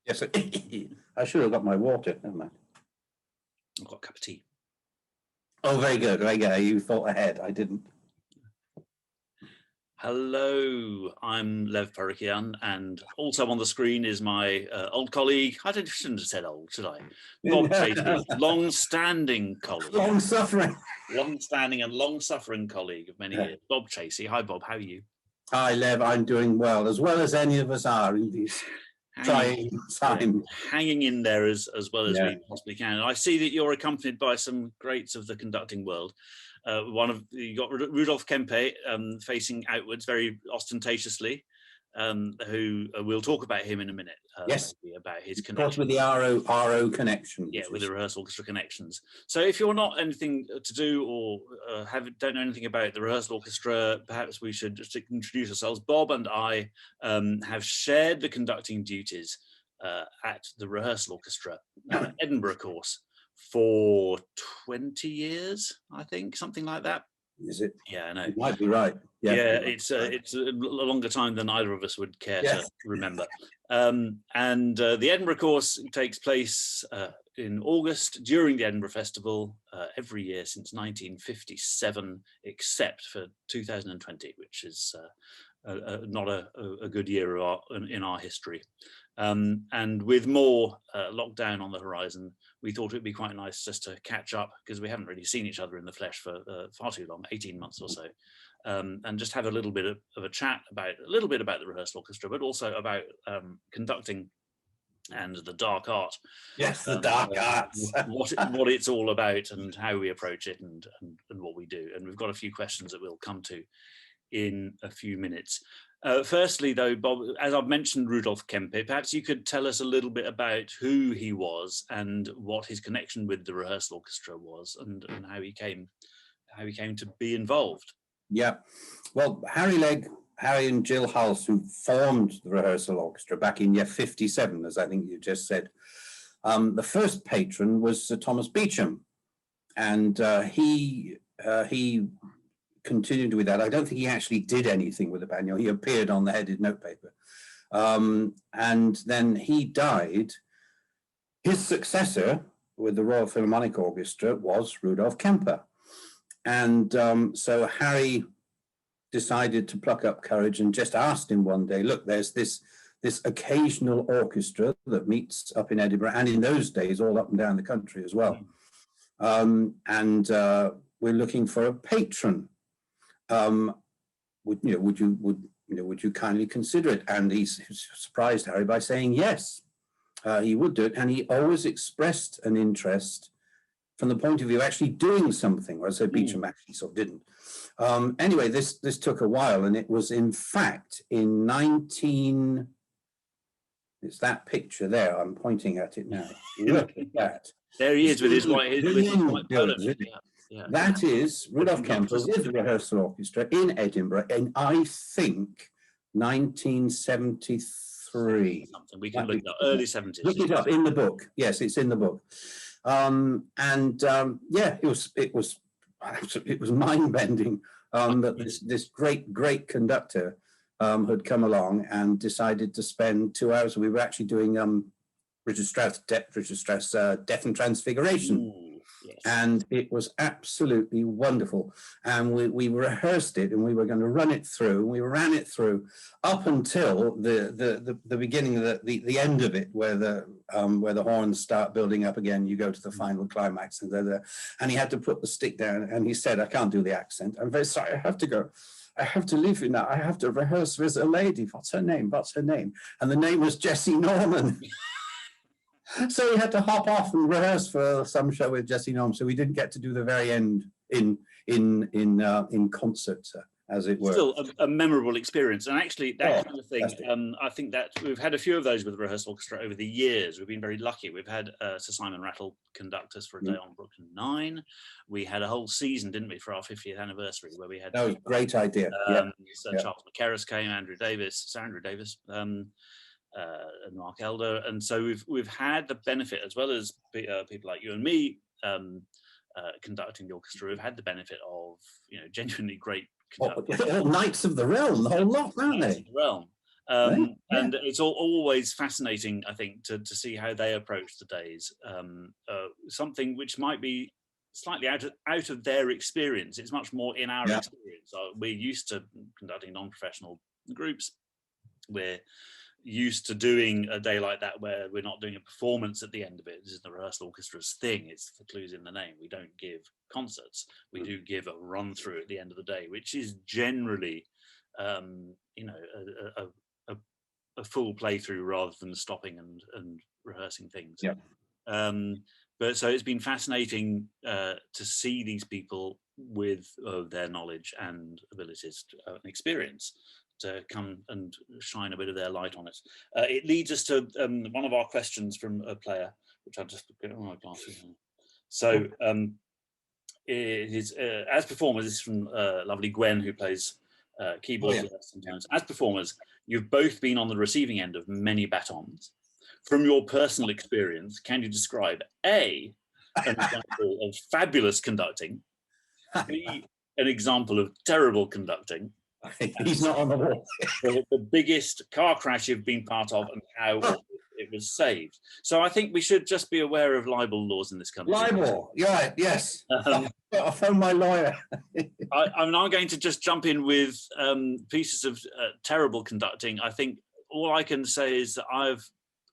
Yes, I should have got my water. Never mind. I've got a cup of tea. Oh, very good. Very good. You thought ahead. I didn't. Hello, I'm Lev Parikian, and also on the screen is my old colleague. Shouldn't have said old, should I? Bob Chasey, long-standing colleague. Long-suffering. Long-standing and long-suffering colleague of many years. Bob Chasey. Hi, Bob. How are you? Hi, Lev. I'm doing well as any of us are in these trying times. Yeah, hanging in there as well as we possibly can. And I see that you're accompanied by some greats of the conducting world. You got Rudolf Kempe facing outwards very ostentatiously, who we'll talk about him in a minite. Yes, about his connection with the RO connection. Yeah, with the Rehearsal Orchestra connections. So if you're not anything to do or don't know anything about the Rehearsal Orchestra, perhaps we should just introduce ourselves. Bob and I have shared the conducting duties at the Rehearsal Orchestra, Edinburgh course, for 20 years, I think, something like that. Is it? Yeah, I know. You might be right. Yeah, it's a longer time than either of us would care to remember. The Edinburgh course takes place in August during the Edinburgh Festival every year since 1957, except for 2020, which is not a good year in our history. And with more lockdown on the horizon, we thought it'd be quite nice just to catch up, because we haven't really seen each other in the flesh for far too long, 18 months or so, and just have a little bit of a chat about the Rehearsal Orchestra, but also about conducting and the dark art. Yes, the dark arts. what it's all about and how we approach it and what we do. And we've got a few questions that we'll come to in a few minutes. Firstly, though, Bob, as I've mentioned Rudolf Kempe, perhaps you could tell us a little bit about who he was and what his connection with the Rehearsal Orchestra was, and how he came to be involved. Yeah, well, Harry and Jill Hulse, who formed the Rehearsal Orchestra back in 57, as I think you just said. The first patron was Thomas Beecham, and he continued with that. I don't think he actually did anything with the band. He appeared on the headed notepaper. And then he died. His successor with the Royal Philharmonic Orchestra was Rudolf Kempe. And so Harry decided to pluck up courage and just asked him one day, look, there's this occasional orchestra that meets up in Edinburgh, and in those days all up and down the country as well. And we're looking for a patron. Would you kindly consider it? And he surprised Harry by saying yes, he would do it. And he always expressed an interest from the point of view of actually doing something, whereas Beecham actually sort of didn't. Anyway, this took a while, and it was in fact in it's that picture there, I'm pointing at it now. Look at that. There he is with his white polo. Yeah. That is Rudolf Kempe with the Rehearsal Orchestra in Edinburgh in, I think, 1973. Something we can look it up, early 70s. Look it up in the book. Yes, it's in the book. Yeah, it was mind-bending that this great conductor had come along and decided to spend 2 hours. We were actually doing Richard Strauss' Death and Transfiguration. Ooh, yes. And it was absolutely wonderful. And we rehearsed it, and we were going to run it through. And we ran it through up until the beginning of the end of it, where the horns start building up again. You go to the final climax, and he had to put the stick down. And he said, "I can't do the accent. I'm very sorry. I have to go. I have to leave you now. I have to rehearse with a lady. What's her name? And the name was Jessie Norman." So he had to hop off and rehearse for some show with Jessie Norman. So we didn't get to do the very end in concert, as it were. Still a memorable experience, and actually that kind of thing. I think that we've had a few of those with the Rehearsal Orchestra over the years. We've been very lucky. We've had Sir Simon Rattle conduct us for a day on Brooklyn 9. We had a whole season, didn't we, for our 50th anniversary, where we had. That was a great idea. Sir Charles McCarris came, Sir Andrew Davis. And Mark Elder, and so we've had the benefit, as well as people like you and me conducting the orchestra. We've had the benefit of genuinely great conductors. All Knights of the Realm, the whole lot, aren't they? The Realm, And it's always fascinating, I think, to see how they approach the days. Something which might be slightly out of their experience. It's much more in our experience. We're used to conducting non-professional groups. We're used to doing a day like that where we're not doing a performance at the end of it. This is the Rehearsal Orchestra's thing. It's the clues in the name. We don't give concerts. We do give a run through at the end of the day, which is generally, you know, a full playthrough rather than stopping and rehearsing things. But so it's been fascinating to see these people with their knowledge and abilities and experience to come and shine a bit of their light on it. It leads us to one of our questions from a player, which I'll just get on my glasses. So it is, as performers, this is from lovely Gwen, who plays keyboards with us sometimes. As performers, you've both been on the receiving end of many batons. From your personal experience, can you describe A, an example of fabulous conducting, B, an example of terrible conducting? He's not on the wall. The biggest car crash you've been part of and how it was saved. So I think we should just be aware of libel laws in this country. Libel, right, yes. I'll phone my lawyer. I'm now going to just jump in with pieces of terrible conducting. I think all I can say is that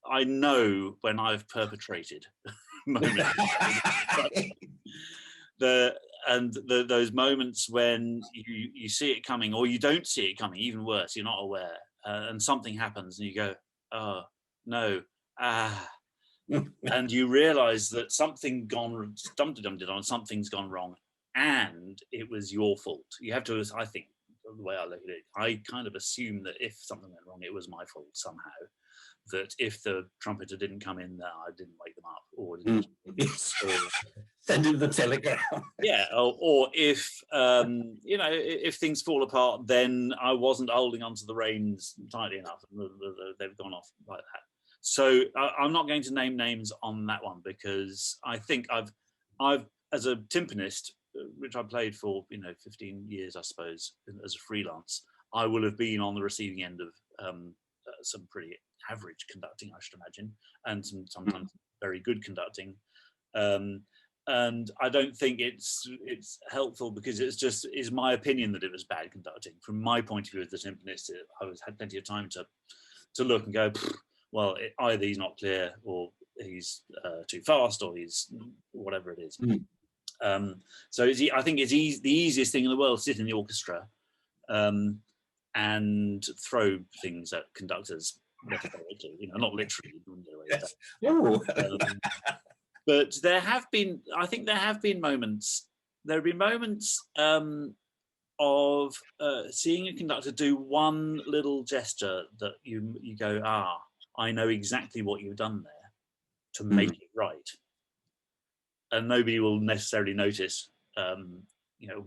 I know when I've perpetrated moments. Those moments when you see it coming, or you don't see it coming, even worse, you're not aware, and something happens and you go, oh no, and you realize that something's gone wrong and it was your fault. You have to, I think, the way I look at it, I kind of assume that if something went wrong, it was my fault somehow. That if the trumpeter didn't come in there, I didn't wake them up, or didn't send him the telegram. Yeah, or if you know, if things fall apart, then I wasn't holding onto the reins tightly enough, and they've gone off like that. So I'm not going to name names on that one, because I think I've as a timpanist, which I played for 15 years, I suppose, as a freelance, I will have been on the receiving end of some pretty average conducting, I should imagine, and sometimes very good conducting. And I don't think it's helpful, because it's my opinion that it was bad conducting. From my point of view as the timpanist, I had plenty of time to look and go, well, either he's not clear, or he's too fast, or he's whatever it is. So I think it's the easiest thing in the world, sit in the orchestra and throw things at conductors, metaphorically, not literally. Yes. But there have been moments. There have been moments of seeing a conductor do one little gesture that you go, I know exactly what you've done there to make it right, and nobody will necessarily notice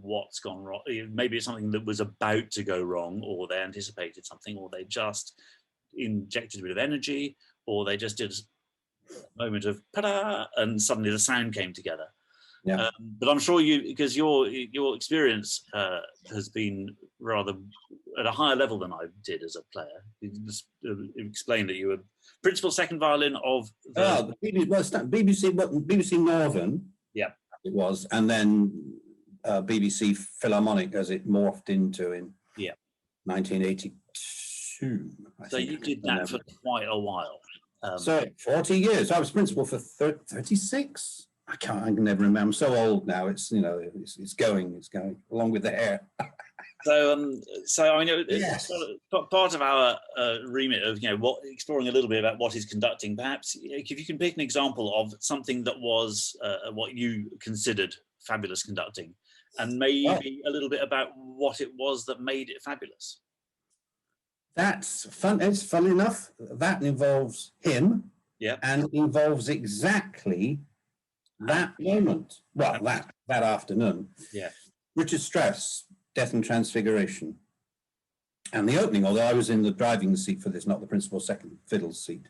what's gone wrong. Maybe it's something that was about to go wrong, or they anticipated something, or they just injected a bit of energy, or they just did a moment of ta-da, and suddenly the sound came together. Yeah. But I'm sure because your experience has been rather at a higher level than I did as a player. You explained that you were principal second violin of the BBC Northern. Yeah, it was, and then BBC Philharmonic, as it morphed into in 1982. So you did that for quite a while. So 40 years. I was principal for 36. I can never remember. I'm so old now. It's it's going along with the hair. So I know it's part of our remit of exploring a little bit about what is conducting. Perhaps if you can pick an example of something that was what you considered fabulous conducting, and maybe a little bit about what it was that made it fabulous. That's fun. It's fun enough. That involves him. Yeah. And involves exactly that moment. Well, that afternoon. Yeah. Richard Strauss, Death and Transfiguration. And the opening, although I was in the driving seat for this, not the principal second fiddle seat,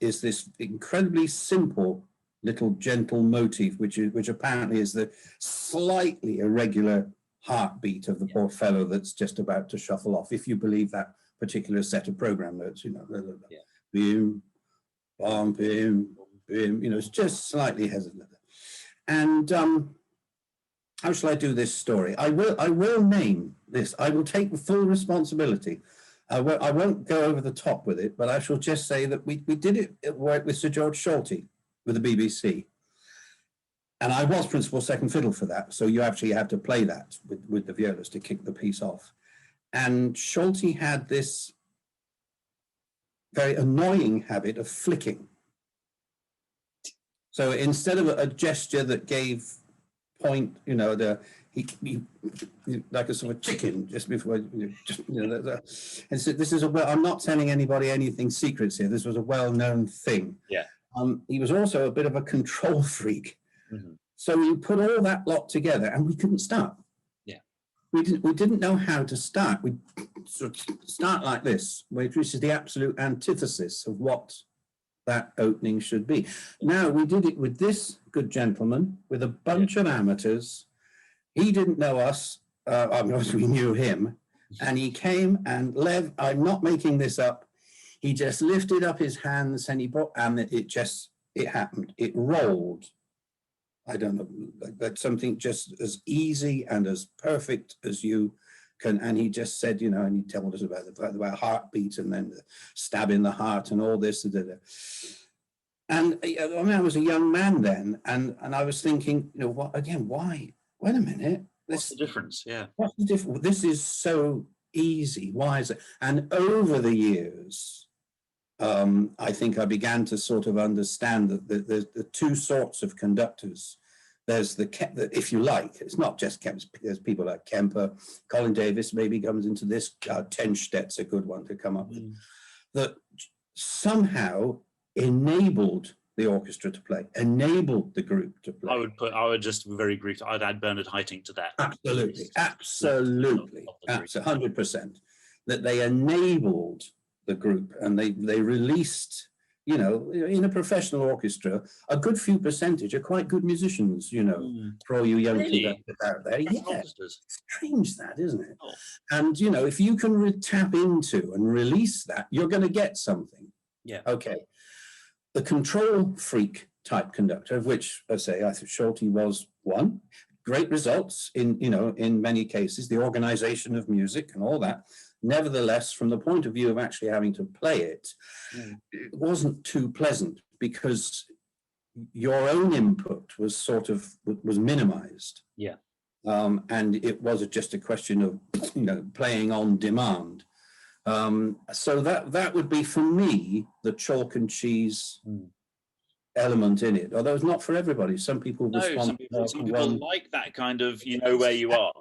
is this incredibly simple little gentle motif, which apparently is the slightly irregular heartbeat of the poor fellow that's just about to shuffle off, if you believe that particular set of program notes, you know, Yeah. boom, bom, boom, boom, you know, it's just slightly hesitant. And how shall I do this story? I will name this. I will take full responsibility. I won't go over the top with it, but I shall just say that we did it with Sir George Sholty with the BBC. And I was principal second fiddle for that. So you actually have to play that with the violas to kick the piece off. And Sholty had this very annoying habit of flicking. So instead of a gesture that gave point, you know, he like a sort of chicken just before, and so this is I'm not telling anybody anything secrets here. This was a well-known thing. Yeah. He was also a bit of a control freak. Mm-hmm. So we put all that lot together and we couldn't start. Yeah. We didn't know how to start. We sort of start like this, which is the absolute antithesis of what that opening should be. Now, we did it with this good gentleman, with a bunch of amateurs. He didn't know us, we knew him, and he came and Lev, I'm not making this up, he just lifted up his hands and it happened. It rolled. I don't know, like something just as easy and as perfect as you can. And he just said, you know, and he told us about heartbeat and then the stab in the heart and all this. And I mean, I was a young man then, and I was thinking, you know, what again? Why? Wait a minute. What's the difference? Yeah. What's the difference? This is so easy. Why is it? And over the years, I think I began to sort of understand that the two sorts of conductors. There's if you like, it's not just Kemp. There's people like Kemper, Colin Davis maybe comes into this. Tenstedt's a good one to come up with. That somehow enabled the orchestra to play, enabled the group to play. I would just very brief. I'd add Bernard Haitink to that. Absolutely, 100%. That they enabled the group and they released, you know, in a professional orchestra, a good few percentage are quite good musicians, you know, for all you young people out there. Yeah, strange that, isn't it? Oh. And, you know, if you can tap into and release that, you're going to get something. Yeah. Okay. The control freak type conductor, of which I think Sholty was one. Great results in many cases, the organization of music and all that. Nevertheless, from the point of view of actually having to play it, it wasn't too pleasant because your own input was was minimized. Yeah. And it was just a question of, you know, playing on demand. So that would be for me the chalk and cheese element in it, although it's not for everybody. Some people some people like that kind of, you know, where you are.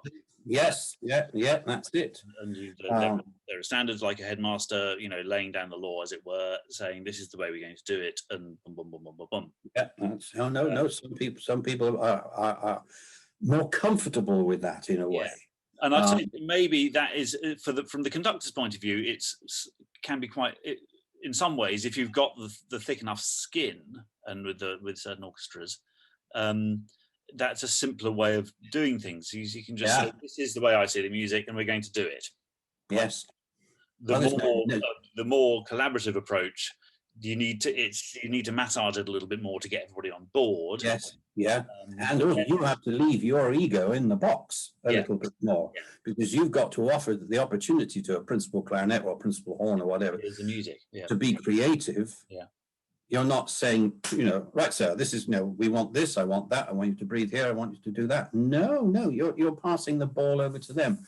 Yes, yeah, that's it. And there are standards like a headmaster, you know, laying down the law, as it were, saying this is the way we're going to do it, and boom, boom, boom, boom, boom, boom. Yeah, no. Some people are more comfortable with that in a way. And I'd say maybe that is from the conductor's point of view, can be quite. In some ways, if you've got the thick enough skin, and with certain orchestras, that's a simpler way of doing things. You can just say, this is the way I see the music, and we're going to do it. Yes. The more collaborative approach, you need to massage it a little bit more to get everybody on board. Yes. Yeah. And you have to leave your ego in the box a little bit more, because you've got to offer the opportunity to a principal clarinet or principal horn or whatever the music to be creative. Yeah. You're not saying, you know, right, sir, this is, you know, we want this, I want that, I want you to breathe here, I want you to do that. No, you're passing the ball over to them.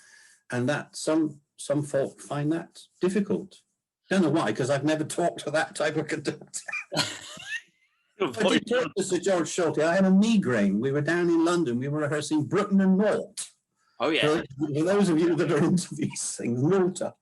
And that some folk find that difficult. Don't know why, because I've never talked to that type of conductor. I did talk to Sir George Sholty. I had a migraine. We were down in London. We were rehearsing Brooklyn and Malt. Oh, yeah. For those of you that are into these things, Malta.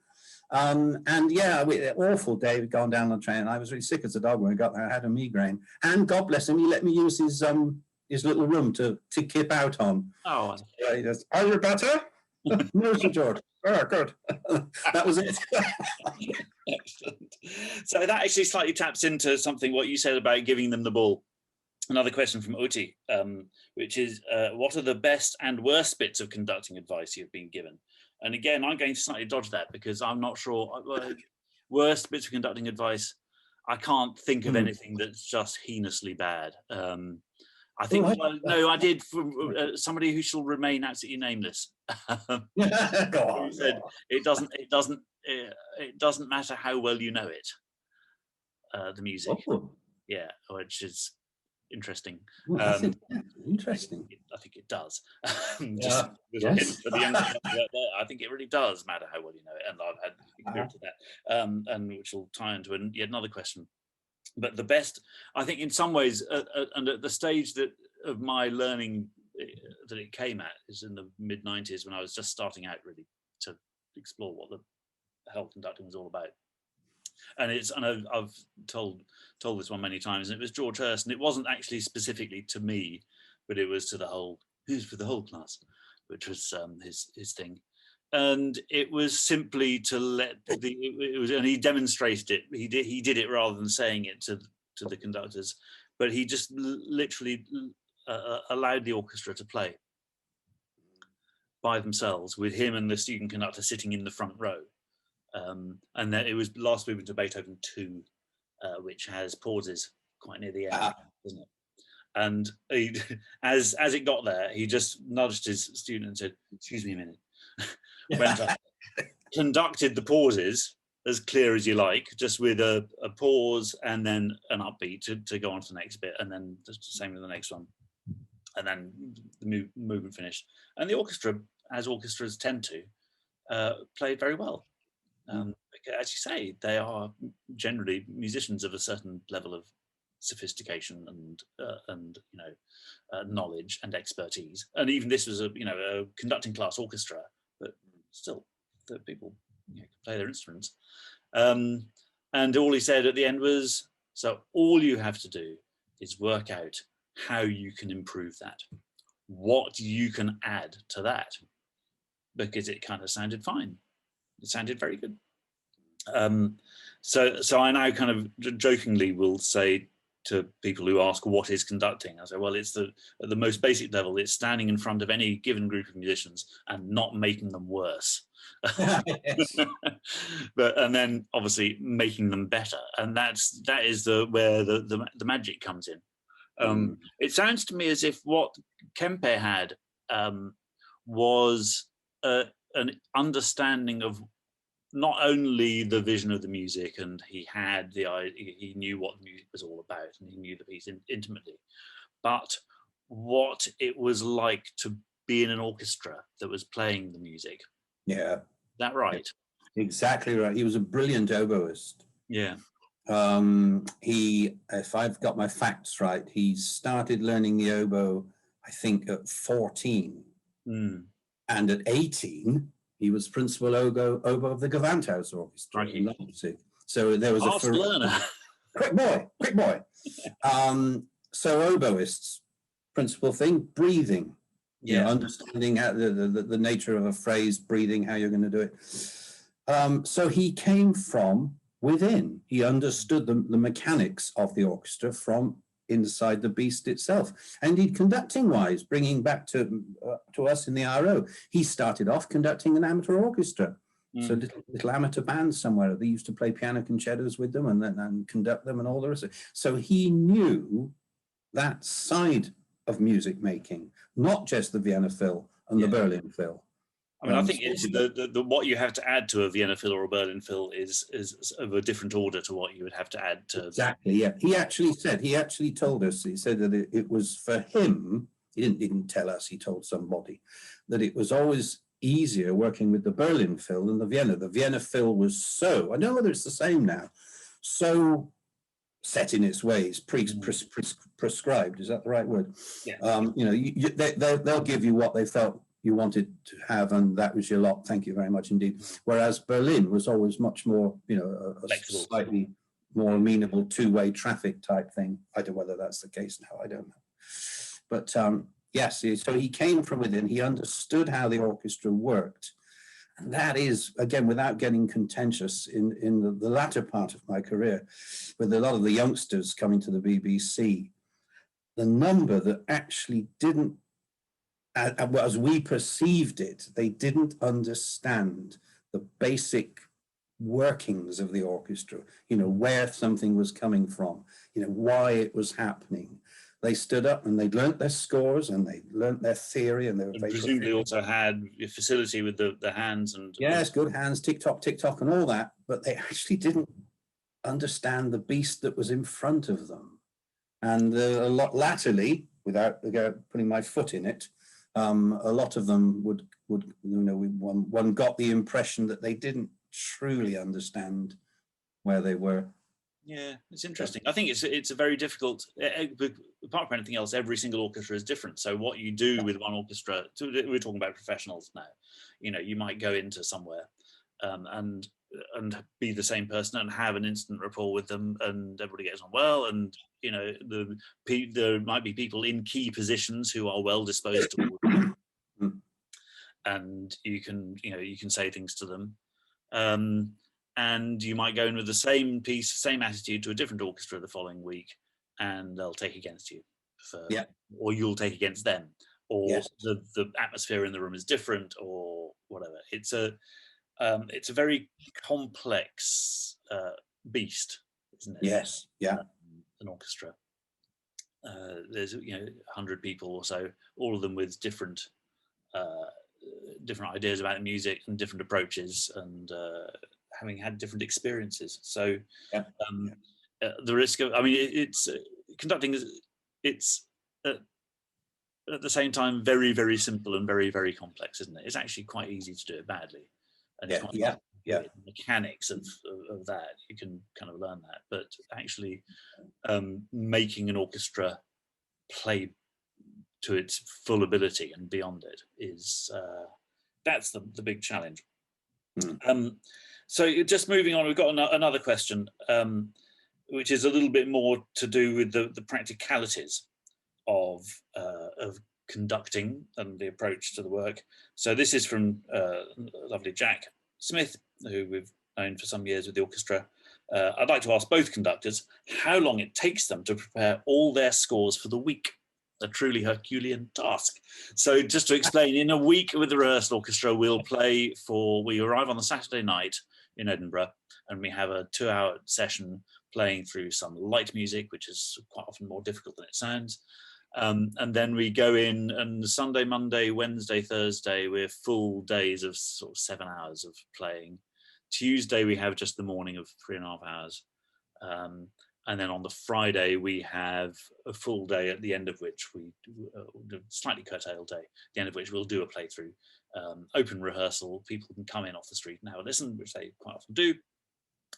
And yeah, awful day. We'd gone down on the train, and I was really sick as a dog when we got there. I had a migraine. And God bless him, he let me use his little room to kip out on. Oh. He goes, "Are you better?" No, Sir George. Oh, good. That was it. Excellent. So that actually slightly taps into what you said about giving them the ball. Another question from Uti, which is, what are the best and worst bits of conducting advice you've been given? And again, I'm going to slightly dodge that because I'm not sure. Worst bits of conducting advice, I can't think of anything that's just heinously bad. I think, no, I did from somebody who shall remain absolutely nameless. Who said it doesn't matter how well you know it, the music. Oh. Yeah, which is interesting. Interesting. I think it does. Yes. For the young people out there, I think it really does matter how well you know it, and I've had experience of that, and which will tie into yet another question. But the best, I think, in some ways, and at the stage of my learning that it came at is in the mid '90s when I was just starting out really to explore what the hell conducting was all about. And I've told this one many times, and it was Georgehurston. It wasn't actually specifically to me, but it was to the whole class, which was his thing. And it was simply to let and he demonstrated it. He did it rather than saying it to the conductors, but he just literally allowed the orchestra to play by themselves with him and the student conductor sitting in the front row. And then it was last movement to Beethoven 2, which has pauses quite near the end, doesn't it? And he, as it got there, he just nudged his student and said, "Excuse me a minute." Went up, conducted the pauses as clear as you like, just with a pause and then an upbeat to go on to the next bit, and then just the same with the next one, and then the movement finished. And the orchestra, as orchestras tend to, played very well. As you say, they are generally musicians of a certain level of sophistication and knowledge and expertise. And even this was a conducting class orchestra, but still, the people play their instruments. And all he said at the end was, "So all you have to do is work out how you can improve that, what you can add to that," because it kind of sounded fine. It sounded very good. So I now kind of jokingly will say to people who ask what is conducting, I say, well, it's at the most basic level, it's standing in front of any given group of musicians and not making them worse. And then obviously making them better, and that is where the magic comes in. It sounds to me as if what Kempe had was an understanding of not only the vision of the music, and he knew what the music was all about, and he knew the piece intimately, but what it was like to be in an orchestra that was playing the music. Yeah. Is that right? Exactly right. He was a brilliant oboist. Yeah. He, if I've got my facts right, he started learning the oboe, I think, at 14. And at 18, he was principal oboe of the Gewandhaus Orchestra in Leipzig. So there was fast learner. Quick boy. So oboists, principal thing, breathing. Yeah, understanding how the nature of a phrase, breathing, how you're going to do it. So he came from within. He understood the mechanics of the orchestra from inside the beast itself. And indeed, conducting-wise, bringing back to us in the RO, he started off conducting an amateur orchestra. So little amateur bands somewhere. They used to play piano concertos with them and conduct them and all the rest of it. So he knew that side of music making, not just the Vienna fill and the Berlin fill. I mean, I think it's the what you have to add to a Vienna fill or a Berlin fill is of a different order to what you would have to add to. Exactly. Yeah. He actually told us. He said that it was for him. He didn't tell us. He told somebody that it was always easier working with the Berlin fill than the Vienna. The Vienna fill was so. I don't know whether it's the same now. So set in its ways, prescribed. Is that the right word? Yeah. They'll give you what they felt you wanted to have, and that was your lot. Thank you very much indeed. Whereas Berlin was always much more, a slightly more amenable two-way traffic type thing. I don't know whether that's the case now. I don't know. But yes, so he came from within. He understood how the orchestra worked. And that is, again, without getting contentious, in the latter part of my career, with a lot of the youngsters coming to the BBC, the number that actually didn't as we perceived it, they didn't understand the basic workings of the orchestra, where something was coming from, why it was happening. They stood up and they learnt their scores and they learnt their theory, and they were presumably also had a facility with the hands and yes, good hands, tick tock, and all that, but they actually didn't understand the beast that was in front of them. And a lot latterly, without putting my foot in it, a lot of them would one got the impression that they didn't truly understand where they were. Yeah, it's interesting. I think it's a very difficult, apart from anything else, every single orchestra is different. So what you do with one orchestra, we're talking about professionals now, you might go into somewhere and be the same person and have an instant rapport with them, and everybody gets on well, and there might be people in key positions who are well disposed to and you can say things to them. And you might go in with the same same attitude to a different orchestra the following week, and they'll take against you, or you'll take against them, or the atmosphere in the room is different, or whatever. It's a very complex beast, isn't it? Yes, yeah. An orchestra. There's 100 people or so, all of them with different ideas about the music and different approaches, and having had different experiences. So the risk of, it's conducting it's at the same time very, very simple and very, very complex, isn't it? It's actually quite easy to do it badly, and it's not the mechanics of that. You can kind of learn that, but actually making an orchestra play to its full ability and beyond it is that's the big challenge. So just moving on, we've got another question, which is a little bit more to do with the practicalities of conducting and the approach to the work. So this is from lovely Jack Smith, who we've known for some years with the orchestra. I'd like to ask both conductors how long it takes them to prepare all their scores for the week. A truly Herculean task. So just to explain, in a week with the rehearsal orchestra, we arrive on the Saturday night in Edinburgh, and we have a 2-hour session playing through some light music, which is quite often more difficult than it sounds. And then we go in, and Sunday, Monday, Wednesday, Thursday, we're full days of sort of 7 hours of playing. Tuesday, we have just the morning of 3.5 hours. And then on the Friday, we have a full day, at the end of which we do a slightly curtailed day, at the end of which we'll do a playthrough, open rehearsal. People can come in off the street and have a listen, which they quite often do.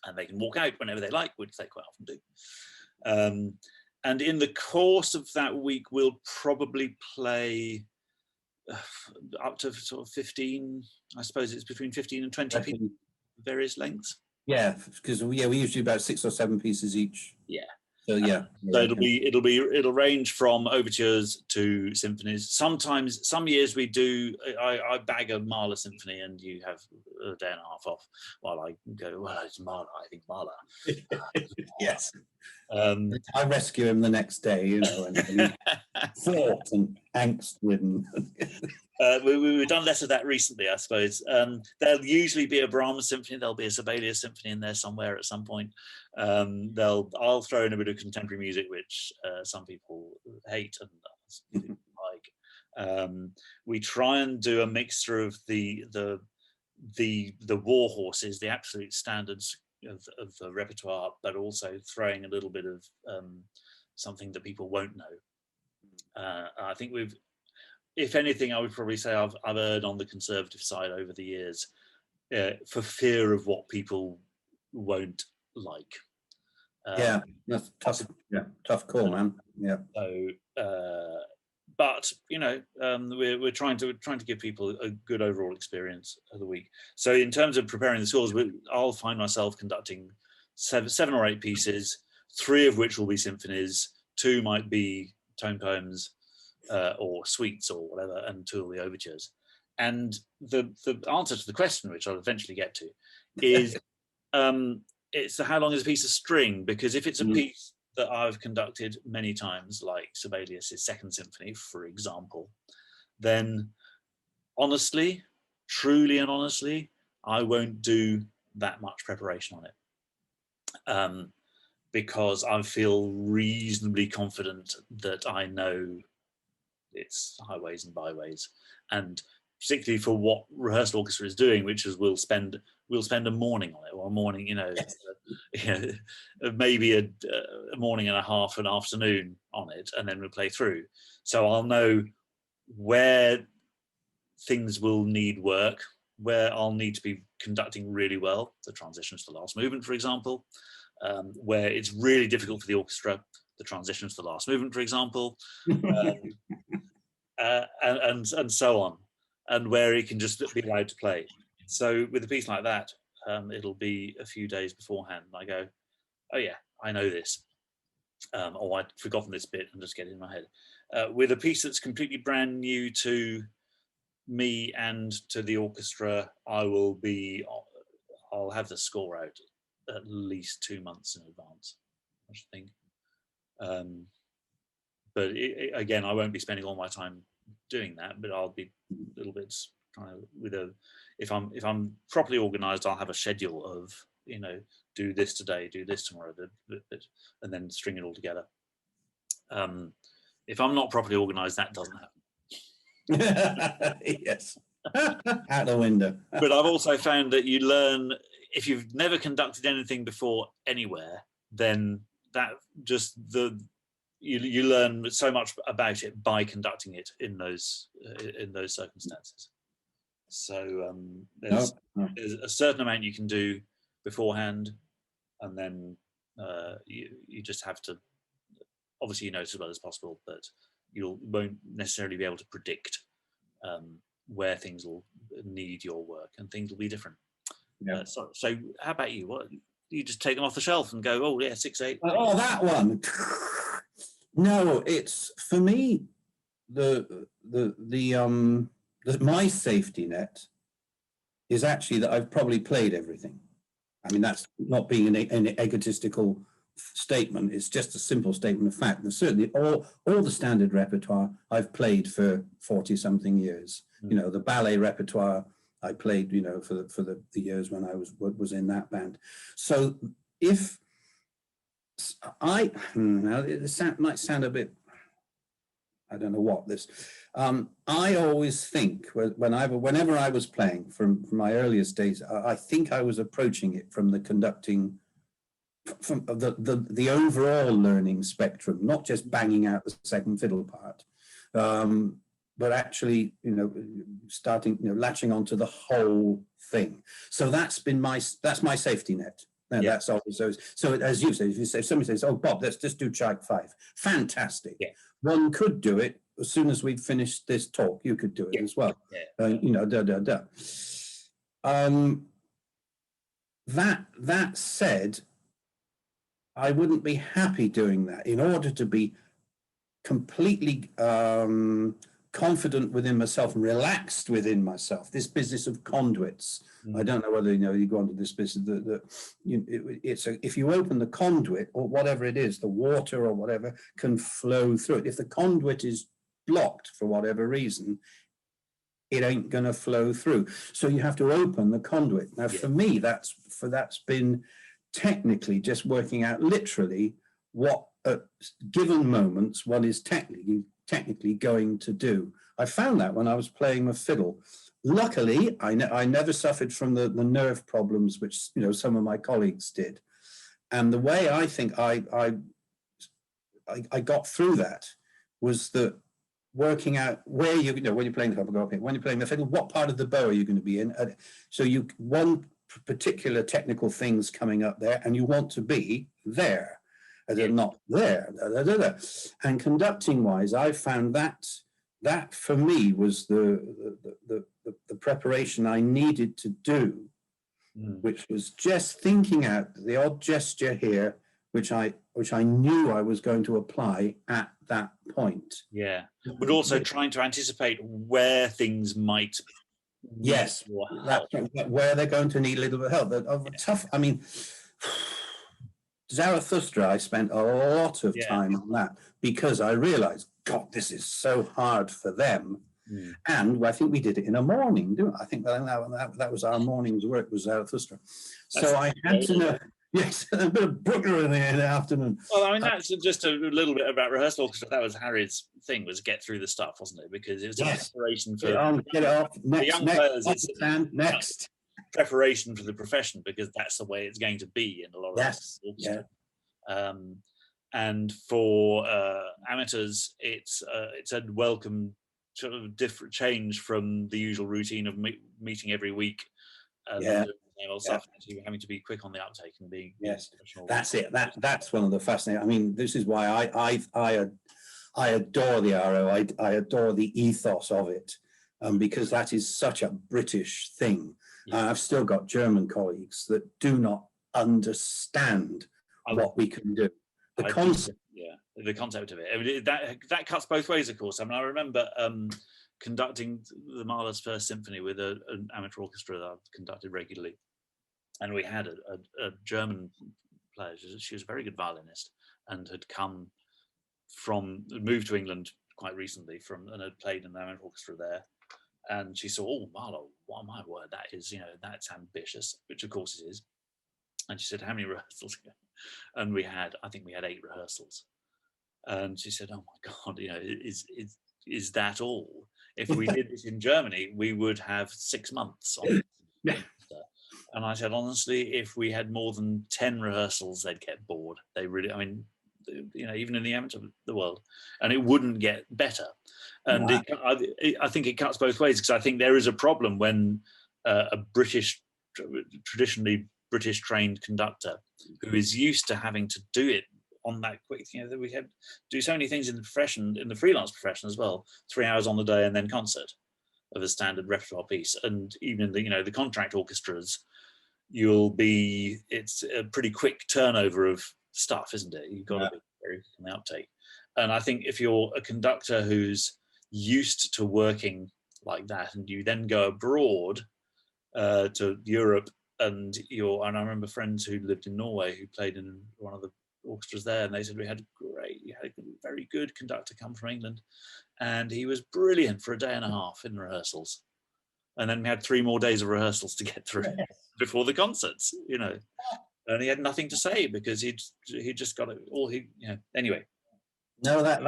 And they can walk out whenever they like, which they quite often do. And in the course of that week, we'll probably play up to sort of 15, I suppose it's between 15 and 20 people, various lengths. Yeah, because we usually do about 6 or 7 pieces each. Yeah. So so it'll range from overtures to symphonies. Sometimes, some years we do. I bag a Mahler symphony, and you have a day and a half off while I go. Well, it's Mahler. I think Mahler. Yes. I rescue him the next day, and fraught and angst-ridden. We've done less of that recently, I suppose. There'll usually be a Brahms symphony. There'll be a Sibelius symphony in there somewhere at some point. I'll throw in a bit of contemporary music, which some people hate and some people like. We try and do a mixture of the war horses, the absolute standards of the repertoire, but also throwing a little bit of something that people won't know. I think if anything, I would probably say I've erred on the conservative side over the years, for fear of what people won't like. That's tough. Yeah, tough call, man. Yeah. So, but we're trying to give people a good overall experience of the week. So in terms of preparing the scores, I'll find myself conducting 7 or 8 pieces, 3 of which will be symphonies, 2 might be tone poems, or suites or whatever, and 2 of the overtures. And the answer to the question, which I'll eventually get to, is it's how long is a piece of string? Because if it's a piece that I've conducted many times, like Sibelius's Second Symphony, for example, then honestly, truly and honestly, I won't do that much preparation on it, because I feel reasonably confident that I know its highways and byways, and particularly for what Rehearsal Orchestra is doing, which is we'll spend a morning on it, or a morning, maybe a morning and a half, an afternoon on it, and then we'll play through. So I'll know where things will need work, where I'll need to be conducting really well, the transitions to the last movement, for example, where it's really difficult for the orchestra, the transitions to the last movement, for example, and so on, and where it can just be allowed to play. So with a piece like that, it'll be a few days beforehand, and I go, oh yeah, I know this, or I'd forgotten this bit and just get it in my head. With a piece that's completely brand new to me and to the orchestra, I'll have the score out at least 2 months in advance, I should think. But again, I won't be spending all my time doing that, but I'll be a little bit kind of if I'm properly organized, I'll have a schedule of, do this today, do this tomorrow, and then string it all together. If I'm not properly organized, that doesn't happen. Yes. Out the window. But I've also found that you learn, if you've never conducted anything before anywhere, then that just you learn so much about it by conducting it in those circumstances. So there's a certain amount you can do beforehand, and then you just have to, obviously, as well as possible, but you won't necessarily be able to predict where things will need your work, and things will be different. Yeah. So how about you? What, you just take them off the shelf and go, oh yeah, 6/8. Oh, that one. No, it's for me my safety net is actually that I've probably played everything. I mean, that's not being an egotistical statement. It's just a simple statement of fact. And certainly all the standard repertoire I've played for 40 something years. Mm. The ballet repertoire I played, for the years when I was in that band. So if now it might sound a bit, I don't know what this. I always think whenever I was playing from my earliest days, I think I was approaching it from the conducting, from the overall learning spectrum, not just banging out the second fiddle part, but actually, starting, latching onto the whole thing. So that's my safety net. No, yeah. That's always so. As you say, if somebody says, "Oh, Bob, let's just do Chag 5," fantastic. Yeah. One could do it as soon as we've finished this talk. You could do it as well. Yeah. That said, I wouldn't be happy doing that. In order to be completely confident within myself and relaxed within myself, this business of conduits. I don't know whether you go into this business. If you open the conduit or whatever it is, the water or whatever can flow through it. If the conduit is blocked for whatever reason, it ain't going to flow through. So you have to open the conduit. Now, for me, that's been technically just working out literally what at given moments one is technically going to do. I found that when I was playing the fiddle. Luckily, I never suffered from the nerve problems which some of my colleagues did, and the way I think I got through that was that working out where when you're playing the when you're playing the fiddle, what part of the bow are you going to be in? So one particular technical thing's coming up there, and you want to be there. They're not there. And conducting wise, I found that for me was the preparation I needed to do, which was just thinking out the odd gesture here, which I knew I was going to apply at that point. Yeah, but also trying to anticipate where things might. Yes, that's where they're going to need a little bit of help. Tough. I mean. Zarathustra, I spent a lot of time on that because I realized, God, this is so hard for them. And I think we did it in a morning, didn't we? I think that was our morning's work, was Zarathustra. So I had to know, yes, a bit of Bruckner in the afternoon. Well, I mean, that's just a little bit about rehearsal orchestra. That was Harry's thing, was get through the stuff, wasn't it? Because it was a preparation for get it off. Next, the young players. It's next preparation for the profession, because that's the way it's going to be in a lot of orchestra. And for amateurs, it's a welcome sort of different change from the usual routine of meeting every week. Doing the same old stuff, and having to be quick on the uptake and being professional. That's it. That's one of the fascinating. I mean, this is why I adore the RO. I adore the ethos of it, because that is such a British thing. I've still got German colleagues that do not understand what we can do. The concept of it. I mean, that cuts both ways, of course. I mean, I remember conducting the Mahler's First Symphony with an amateur orchestra that I've conducted regularly, and we had a German player. She was a very good violinist and had moved to England quite recently and had played in the amateur orchestra there. And she saw, oh, Mahler, what my word, that is, that's ambitious, which of course it is. And she said, how many rehearsals? And I think we had 8 rehearsals. And she said, oh my God, is that all? If we did this in Germany, we would have 6 months on it. And I said, honestly, if we had more than 10 rehearsals, they'd get bored. They really, I mean, even in the amateur world, and it wouldn't get better. And I think it cuts both ways, because I think there is a problem when a traditionally British trained conductor who is used to having to do it on that quick, that we have do so many things in the profession, in the freelance profession as well, 3 hours on the day and then concert of a standard repertoire piece. And even the contract orchestras, it's a pretty quick turnover of stuff, isn't it? You've got to be very quick on the uptake. And I think if you're a conductor who's used to working like that, and you then go abroad to Europe, and I remember friends who lived in Norway who played in one of the orchestras there, and they said we had a very good conductor come from England, and he was brilliant for a day and a half in rehearsals, and then we had 3 more days of rehearsals to get through before the concerts, and he had nothing to say because he just got it all. Anyway. No, that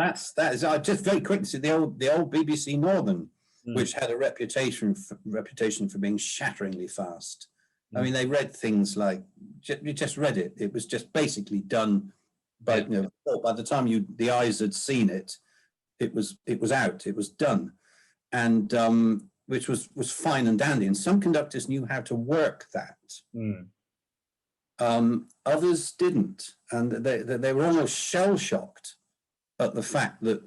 is just very quick. So the old BBC Northern, which had a reputation for being shatteringly fast. I mean, they read things like, you just read it. It was just basically done, but by the time the eyes had seen it, it was out. It was done, and which was fine and dandy. And some conductors knew how to work that. Others didn't, and they were almost shell shocked at the fact that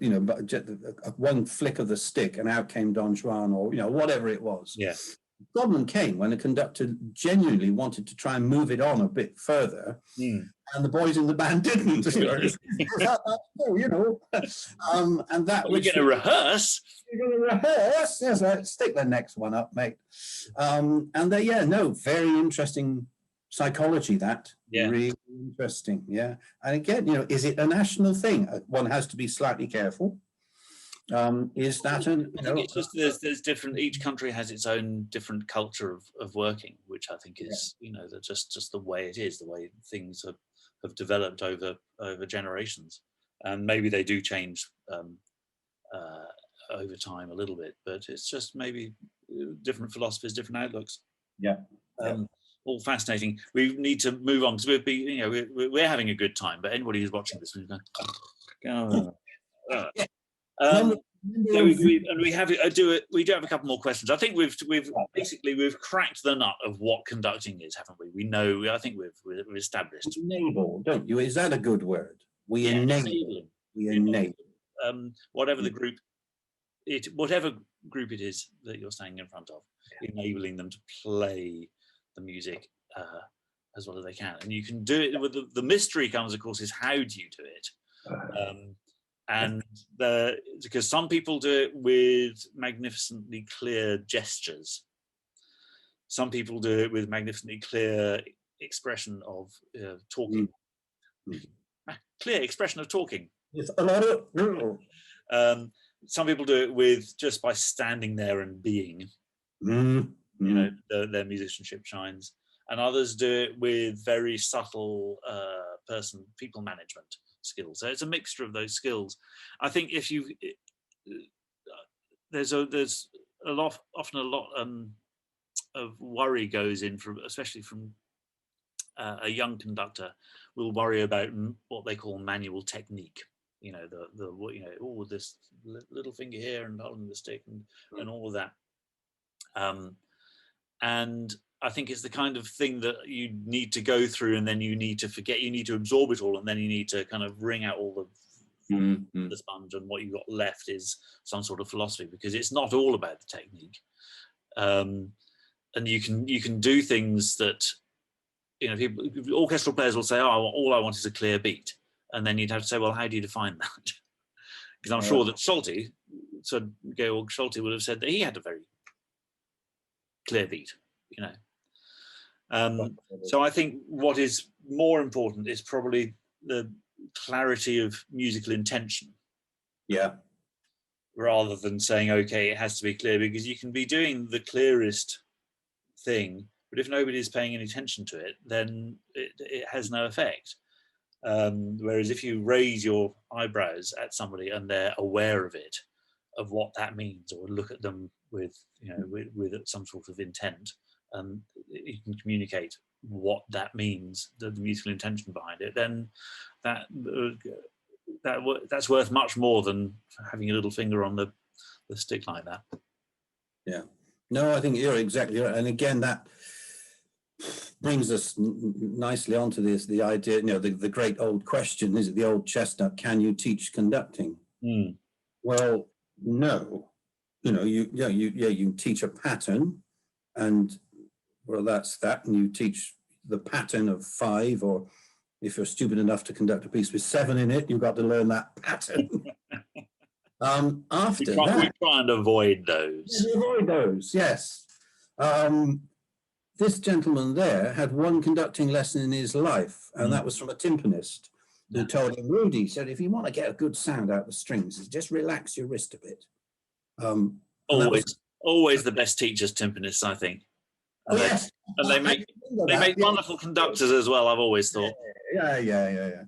one flick of the stick and out came Don Juan, or whatever it was. Yeah. The problem came when a conductor genuinely wanted to try and move it on a bit further, and the boys in the band didn't. And that we're going to rehearse. You're going to rehearse. Yes, right. Stick the next one up, mate. And very interesting psychology. That really interesting. Yeah, and again, is it a national thing? One has to be slightly careful. Is that I think it's just there's different. Each country has its own different culture of working, which I think is just the way it is, the way things have developed over generations, and maybe they do change over time a little bit, but it's just maybe different philosophies, different outlooks. All fascinating. We need to move on because we're having a good time, but anybody who's watching this is going. We do have a couple more questions. I think we've cracked the nut of what conducting is, haven't we? We know. I think we've established. Enable, don't you? Is that a good word? We enable. We enable. Whatever the group, whatever group it is that you're standing in front of, enabling them to play the music as well as they can, and you can do it. With the mystery comes, of course, is how do you do it? And because some people do it with magnificently clear gestures, some people do it with magnificently clear expression of talking, clear expression of talking. Yes, a lot of. some people do it with just by standing there and being, you know, their musicianship shines, and others do it with very subtle people management skills. So it's a mixture of those skills. I think if you there's often a lot of worry goes in from, especially from a young conductor will worry about what they call manual technique. You know, oh, this little finger here and holding the stick and all of that. And I think it's the kind of thing that you need to go through, and then you need to forget, you need to absorb it all, and then you need to kind of wring out all the sponge, and what you've got left is some sort of philosophy, because it's not all about the technique. And you can do things that, you know, orchestral players will say, oh, all I want is a clear beat. And then you'd have to say, well, how do you define that? Because I'm sure that Schulte would have said that he had a very clear beat, you know. So I think what is more important is probably the clarity of musical intention. Yeah. Rather than saying, okay, it has to be clear, because you can be doing the clearest thing, but if nobody's paying any attention to it, then it has no effect. Whereas if you raise your eyebrows at somebody and they're aware of it, of what that means, or look at them with, you know, with some sort of intent, you can communicate what that means, the musical intention behind it, then that's worth much more than having a little finger on the stick like that. Yeah. No, I think you're exactly right. And again, that brings us nicely onto the idea, you know, the great old question, is it the old chestnut, can you teach conducting? Well, no. You know, you can teach a pattern, and well, that's that, and you teach the pattern of 5, or if you're stupid enough to conduct a piece with 7 in it, you've got to learn that pattern. After that, we try and avoid those. Avoid those, yes. This gentleman there had one conducting lesson in his life, and that was from a timpanist who told him, Rudy said, if you want to get a good sound out of the strings, just relax your wrist a bit. Always the best teachers, timpanists, I think. And yes. And they make wonderful conductors as well, I've always thought. Yeah.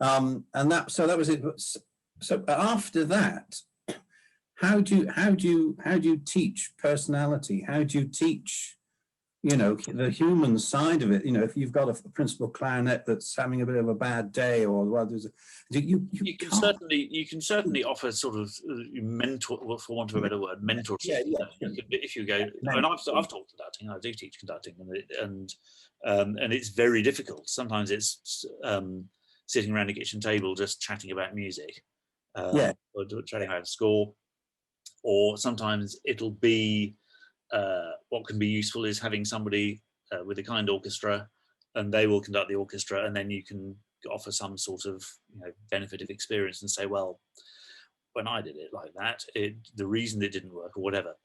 And that was it. So after that, how do you teach personality? How do you teach, you know, the human side of it? You know, if you've got a principal clarinet that's having a bit of a bad day, or well, you can certainly offer sort of mentor, for want of a better word, mentorship. Yeah. If you go, I mean, I've taught conducting, I do teach conducting, and it's very difficult. Sometimes it's sitting around a kitchen table just chatting about music, or chatting about a score, or sometimes it'll be what can be useful is having somebody with a kind orchestra, and they will conduct the orchestra, and then you can offer some sort of, you know, benefit of experience and say, well, when I did it like that, the reason it didn't work, or whatever.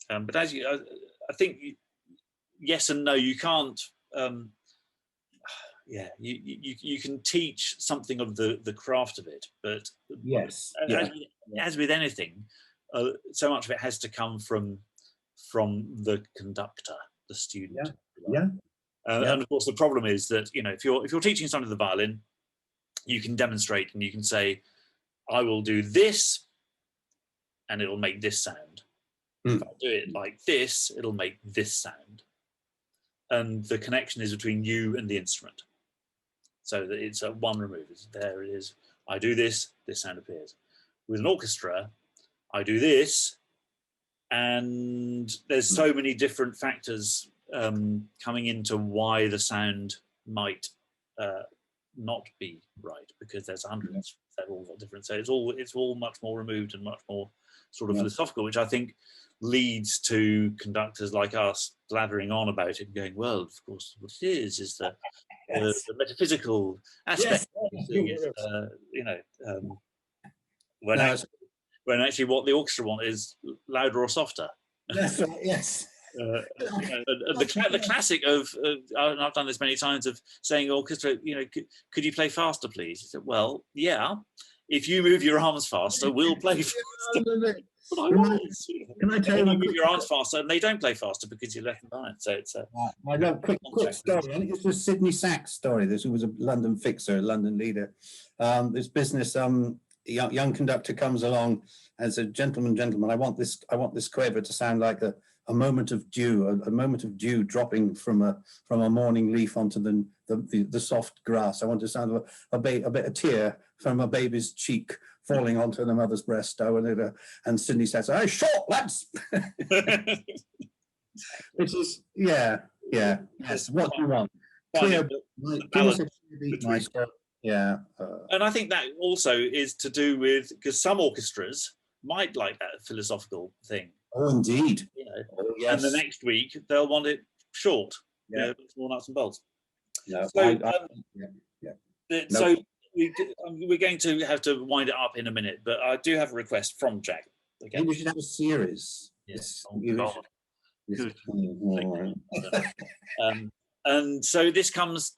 But I think yes and no. You can't. You can teach something of the craft of it, but yes, as with anything, so much of it has to come from the conductor, the student. And of course, the problem is that, you know, if you're teaching something to the violin, you can demonstrate and you can say, I will do this, and it'll make this sound. If I do it like this, it'll make this sound. And the connection is between you and the instrument. So that it's a one remove. There it is. I do this, this sound appears. With an orchestra, I do this, and there's so many different factors coming into why the sound might not be right, because there's hundreds that are all different. So it's all much more removed and much more sort of philosophical, which I think leads to conductors like us blathering on about it and going, well, of course, what it is the metaphysical aspect. When actually what the orchestra want is louder or softer. That's right, yes. The classic of, and I've done this many times, of saying orchestra, you know, could you play faster, please? I said, well, yeah, if you move your arms faster, we'll play faster. But I was. Can I tell you you move your arms faster, and they don't play faster because you're left behind. So it's a quick story. I think it's a Sidney Sachs story. This was a London fixer, a London leader. This business, young conductor comes along and says, "Gentlemen, I want this quaver to sound like a moment of dew, a moment of dew dropping from a morning leaf onto the soft grass. I want to sound a bit of tear from a baby's cheek falling onto the mother's breast." And Sidney says, "Oh, short, lads." Which is, yes. What do you want? Clear, yeah. And I think that also is to do with, because some orchestras might like that philosophical thing. Oh, indeed. And the next week they'll want it short. More nuts and bolts. No, so we're going to have to wind it up in a minute, but I do have a request from Jack. Okay. Maybe we should have a series. Yes. Oh, God. And so this comes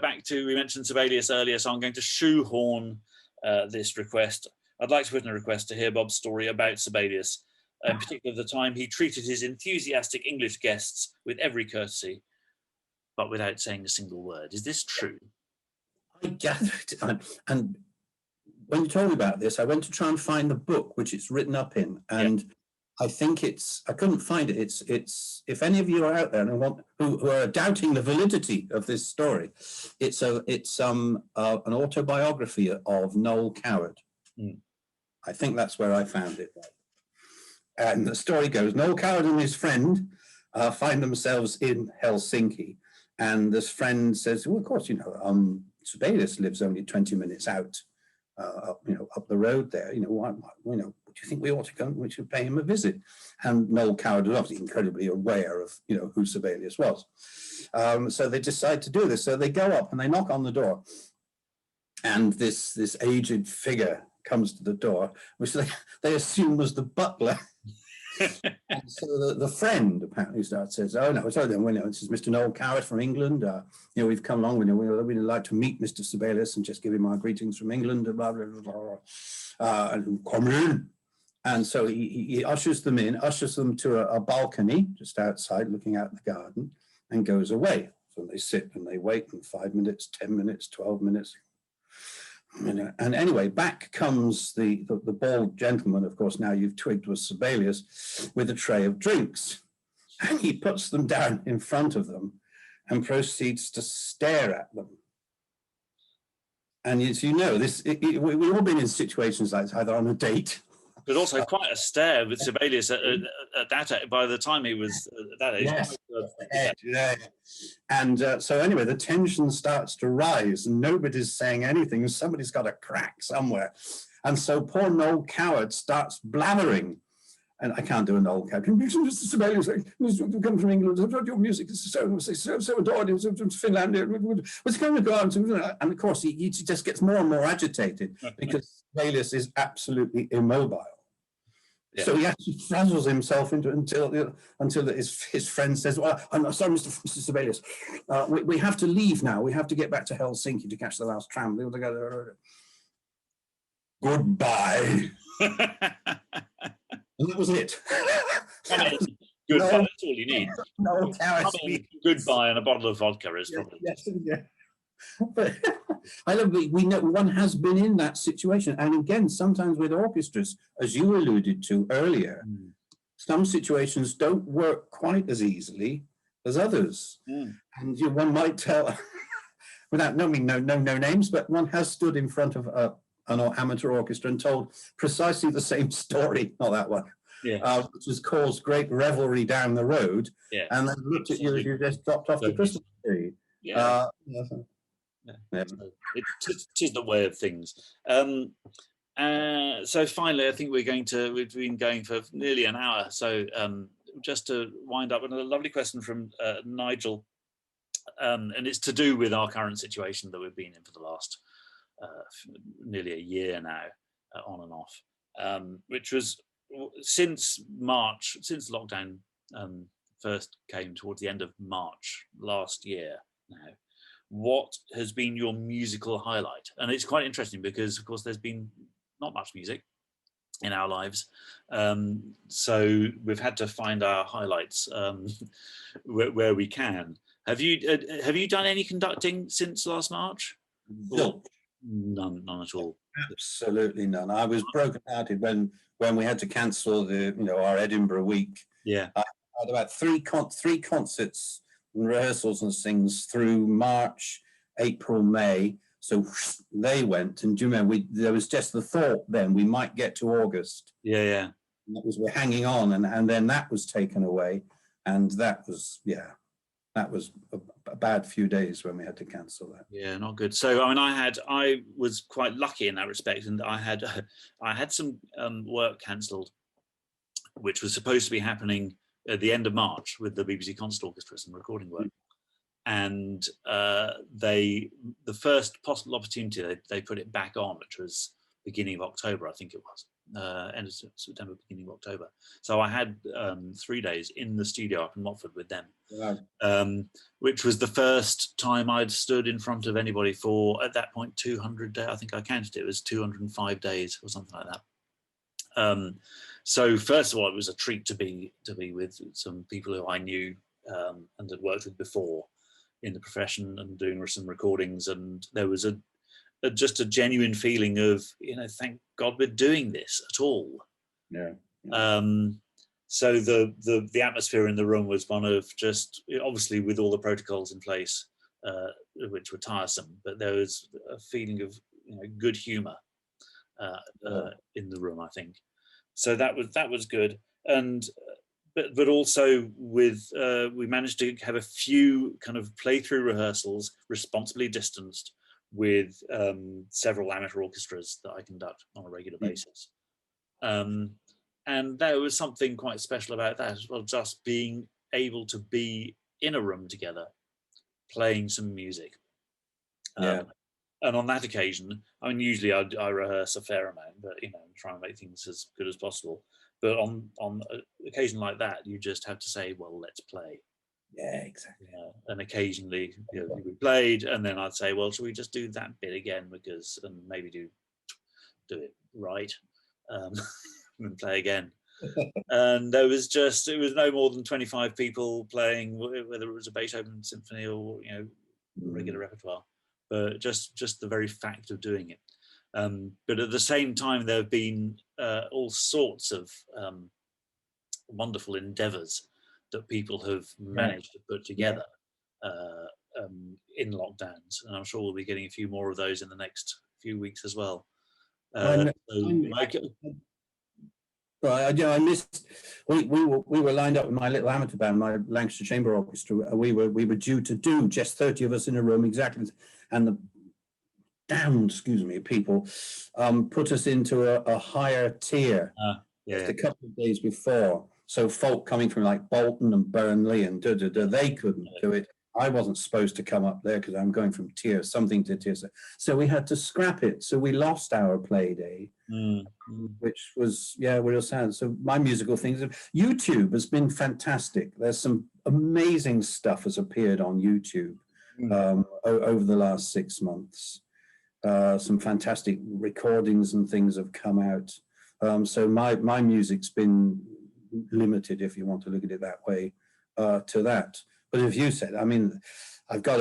back to, we mentioned Sibelius earlier, so I'm going to shoehorn this request. I'd like to put in a request to hear Bob's story about Sibelius, in particular the time he treated his enthusiastic English guests with every courtesy, but without saying a single word. Is this true? I gathered, and when you told me about this, I went to try and find the book which it's written up in, and I think I couldn't find it. It's if any of you are out there and who are doubting the validity of this story, it's an autobiography of Noel Coward. I think that's where I found it. And the story goes, Noel Coward and his friend find themselves in Helsinki, and this friend says, "Well, of course, Sibelius lives only 20 minutes out, up the road there. Do you think we ought to go? We should pay him a visit." And Noel Coward was obviously incredibly aware of who Sibelius was. So they decide to do this. So they go up and they knock on the door, and this aged figure comes to the door, which they assume was the butler. And so the friend apparently says, "Oh no, sorry, then this is Mr. Noel Coward from England. We've come along. We'd like to meet Mr. Sibelius and just give him our greetings from England." And blah blah blah. And come in. And so he ushers them to a balcony just outside, looking out the garden, and goes away. So they sit and they wait, and 5 minutes, 10 minutes, 12 minutes. And anyway, back comes the bald gentleman, of course, now you've twigged was Sibelius, with a tray of drinks. And he puts them down in front of them and proceeds to stare at them. And as you know, we've all been in situations like this, either on a date. But also quite a stare with Sibelius at that age, by the time he was at that age. Yes. And so anyway, the tension starts to rise and nobody's saying anything. Somebody's got a crack somewhere. And so poor Noel Coward starts blathering. And I can't do a Noel Coward. Mr. Sibelius, you come from England. I've heard your music is so adored. It's from Finland. What's going to go on? And of course, he just gets more and more agitated because Sibelius is absolutely immobile. Yeah. So he actually frazzles himself until his friend says, "Well, I'm sorry, Mr. Sibelius, we have to leave now. We have to get back to Helsinki to catch the last tram." Goodbye. And that was it. Goodbye. That's all you need. No, goodbye and a bottle of vodka is probably. Yeah. But I love that we know one has been in that situation, and again, sometimes with orchestras, as you alluded to earlier, some situations don't work quite as easily as others, and one might tell, without naming no names, but one has stood in front of an amateur orchestra and told precisely the same story, not that one, which has caused great revelry down the road, and then looked at you as you just dropped off the Christmas tree. It is the way of things. So finally, I think we've been going for nearly an hour. So just to wind up with a lovely question from Nigel, and it's to do with our current situation that we've been in for the last nearly a year now, on and off, which was since lockdown first came towards the end of March last year now. what has been your musical highlight? And it's quite interesting because, of course, there's been not much music in our lives, so we've had to find our highlights where we can. Have you done any conducting since last March? No, none at all. absolutely none. I was broken-hearted when we had to cancel our Edinburgh week. Yeah, I had about three concerts and rehearsals and things through March, April, May. So they went, and do you remember? There was just the thought then we might get to August. Yeah. And that was, we're hanging on, and then that was taken away, and that was a bad few days when we had to cancel that. Yeah, not good. So I mean, I was quite lucky in that respect, and I had some work cancelled, which was supposed to be happening at the end of March with the BBC Concert Orchestra, some recording work. And the first possible opportunity, they put it back on, which was beginning of October, I think it was, end of September, beginning of October. So I had 3 days in the studio up in Watford with them, which was the first time I'd stood in front of anybody for, at that point, 200 days. I think I counted it was 205 days or something like that. So first of all, it was a treat to be with some people who I knew and had worked with before in the profession and doing some recordings, and there was just a genuine feeling of, thank God we're doing this at all. Yeah. So the atmosphere in the room was one of just, obviously with all the protocols in place, which were tiresome, but there was a feeling of good humour in the room, I think. So that was good, and but also with we managed to have a few kind of play-through rehearsals, responsibly distanced, with several amateur orchestras that I conduct on a regular basis. And there was something quite special about that as well, just being able to be in a room together, playing some music. And on that occasion, I mean, usually I rehearse a fair amount, but try and make things as good as possible. But on an occasion like that, you just have to say, well, let's play. Yeah, exactly. And occasionally we played, and then I'd say, well, shall we just do that bit again, and maybe do it right, and play again. And it was no more than 25 people playing, whether it was a Beethoven symphony or regular repertoire, but just the very fact of doing it. But at the same time, there have been all sorts of wonderful endeavours that people have managed to put together in lockdowns, and I'm sure we'll be getting a few more of those in the next few weeks as well. I missed. We were lined up with my little amateur band, my Lancashire Chamber Orchestra. We were due to do just 30 of us in a room exactly, and the damned, people put us into a higher tier just a couple of days before. So folk coming from like Bolton and Burnley and they couldn't do it. I wasn't supposed to come up there because I'm going from tier something to tier. So we had to scrap it. So we lost our play day, which was, real sad. So my musical things, YouTube has been fantastic. There's some amazing stuff has appeared on YouTube over the last 6 months. Some fantastic recordings and things have come out. So my music's been limited, if you want to look at it that way, to that. But as you said, I mean, I've got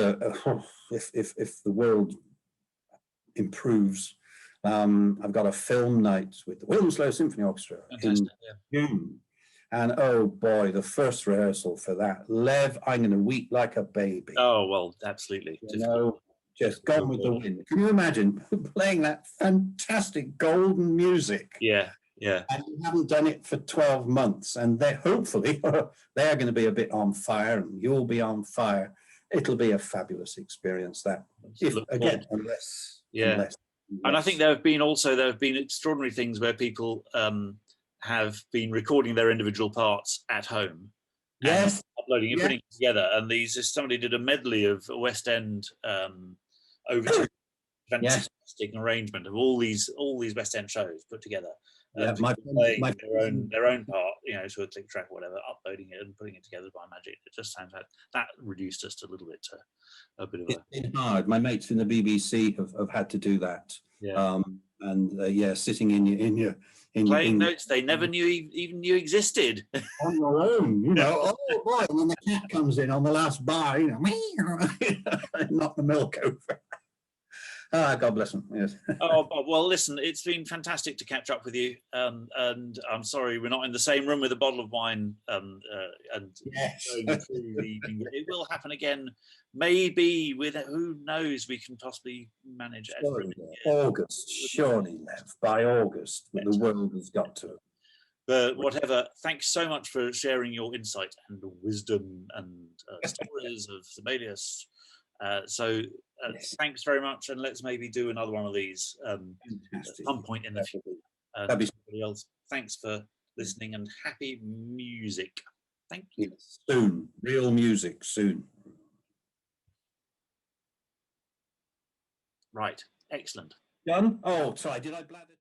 if the world improves, I've got a film night with the Wilmslow Symphony Orchestra in June. And oh boy, the first rehearsal for that, Lev, I'm going to weep like a baby. Oh, well, absolutely. Just gone with the wind. Can you imagine playing that fantastic golden music? Yeah. And you haven't done it for 12 months, and hopefully they're going to be a bit on fire, and you'll be on fire. It'll be a fabulous experience. Unless. And I think there have been extraordinary things where people have been recording their individual parts at home. Yes. Uploading and putting it together. And somebody did a medley of West End overture fantastic arrangement of all these West End shows put together. Yeah, playing their own part, you know, to a click track or whatever, uploading it and putting it together by magic. It just sounds like that reduced us a little bit to a bit of it's been hard. My mates in the BBC have had to do that. Yeah. Yeah, sitting in your playing notes they never even knew existed. On your own, you know. Oh boy, and then the cat comes in on the last bar, you know, knock the milk over. Ah, God bless him. Yes. Oh, Bob, well, listen, it's been fantastic to catch up with you. And I'm sorry we're not in the same room with a bottle of wine and yes. going through the evening. It will happen again. Maybe with who knows, we can possibly manage surely, August, surely, Lev, by August, the world has got to. But whatever, thanks so much for sharing your insight and wisdom and stories of Sibelius. Thanks very much, and let's maybe do another one of these at some point in the future. Everybody else, thanks for listening and happy music. Thank you. Soon, real music soon. Right, excellent. Done? Oh, sorry, did I blather?